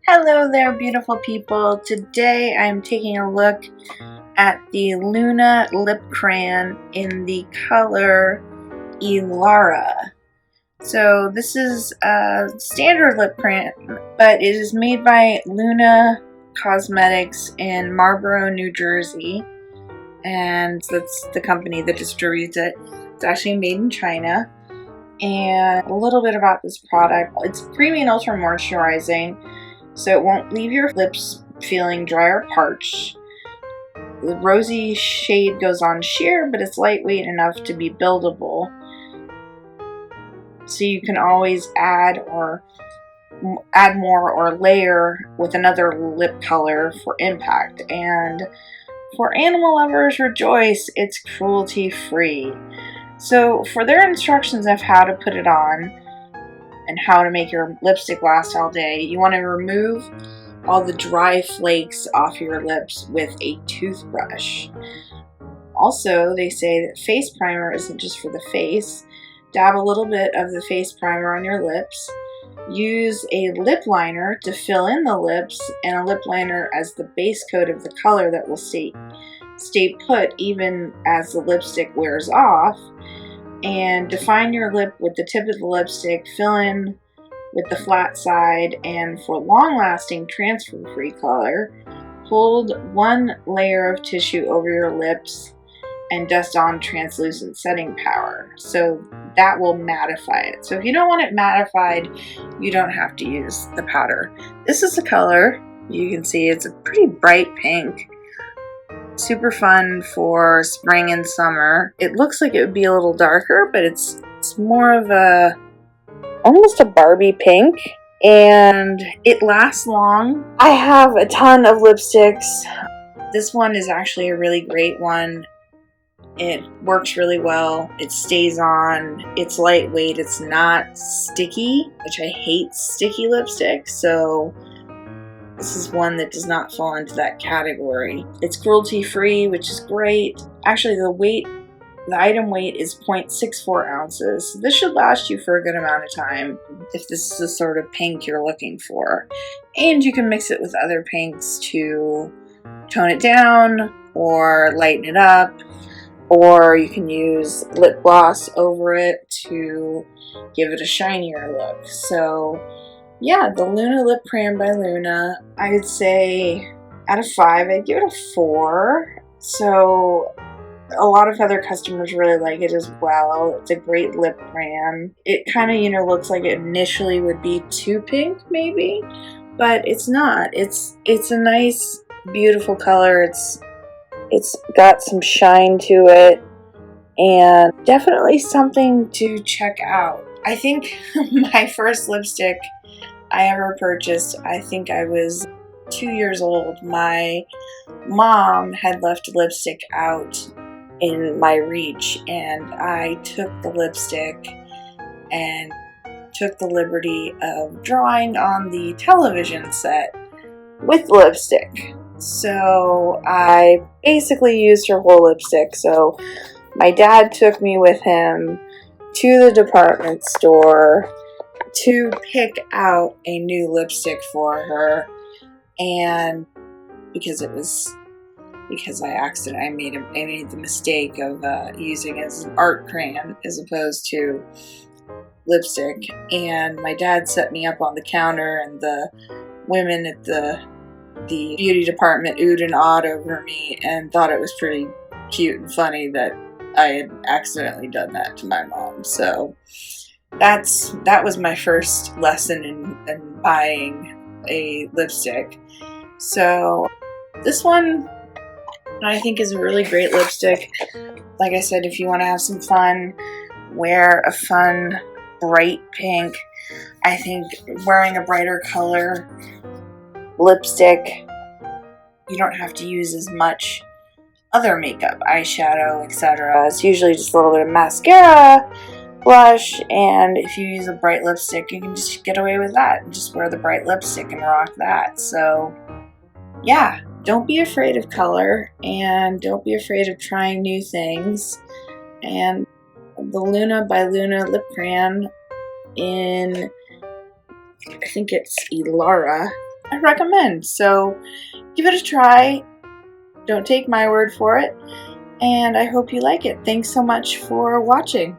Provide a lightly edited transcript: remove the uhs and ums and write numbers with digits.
Hello there, beautiful people. Today I'm taking a look at the Luna lip crayon in the color Elara. So this is a standard lip crayon, but it is made by Luna Cosmetics in Marlborough, New Jersey, and that's the company that distributes it. It's actually made in China. And a little bit about this product: it's creamy and ultra moisturizing, so it won't leave your lips feeling dry or parched. The rosy shade goes on sheer, but it's lightweight enough to be buildable, so you can always add more or layer with another lip color for impact. And for animal lovers, rejoice, it's cruelty free. So for their instructions of how to put it on and how to make your lipstick last all day, you want to remove all the dry flakes off your lips with a toothbrush. Also, they say that face primer isn't just for the face. Dab a little bit of the face primer on your lips. Use a lip liner to fill in the lips, and a lip liner as the base coat of the color that will stay put even as the lipstick wears off. And define your lip with the tip of the lipstick, fill in with the flat side, and for long-lasting transfer-free color, hold one layer of tissue over your lips and dust on translucent setting powder. So that will mattify it. So if you don't want it mattified, you don't have to use the powder. This is the color. You can see it's a pretty bright pink. Super fun for spring and summer. It looks like it would be a little darker, but it's more of almost a Barbie pink, and it lasts long. I have a ton of lipsticks. This one is actually a really great one. It works really well. It stays on. It's lightweight. It's not sticky, which I hate sticky lipstick, so this is one that does not fall into that category. It's cruelty free, which is great. Actually, the item weight is 0.64 ounces. So this should last you for a good amount of time if this is the sort of pink you're looking for. And you can mix it with other pinks to tone it down or lighten it up. Or you can use lip gloss over it to give it a shinier look. So yeah, the Luna Lip Crayon by Luna, I would say out of 5, I'd give it a 4. So a lot of other customers really like it as well. It's a great lip crayon. It kind of, looks like it initially would be too pink maybe, but it's not. It's a nice, beautiful color. It's got some shine to it, and definitely something to check out. I think my first lipstick I ever purchased, I think I was 2 years old. My mom had left lipstick out in my reach, and I took the lipstick and took the liberty of drawing on the television set with lipstick. So I basically used her whole lipstick. So my dad took me with him to the department store to pick out a new lipstick for her, and because I made the mistake of using it as an art crayon as opposed to lipstick, and my dad set me up on the counter, and the women at the beauty department oohed and awed over me and thought it was pretty cute and funny that I had accidentally done that to my mom. So that was my first lesson in buying a lipstick. So this one I think is a really great lipstick. Like I said, if you want to have some fun, wear a fun bright pink. I think wearing a brighter color lipstick, you don't have to use as much other makeup, eyeshadow, etc. It's usually just a little bit of mascara, blush, and if you use a bright lipstick, you can just get away with that and just wear the bright lipstick and rock that. So yeah, don't be afraid of color, and don't be afraid of trying new things. And the Luna by Luna lip crayon in, I think it's Elara, I recommend. So give it a try. Don't take my word for it. And I hope you like it. Thanks so much for watching.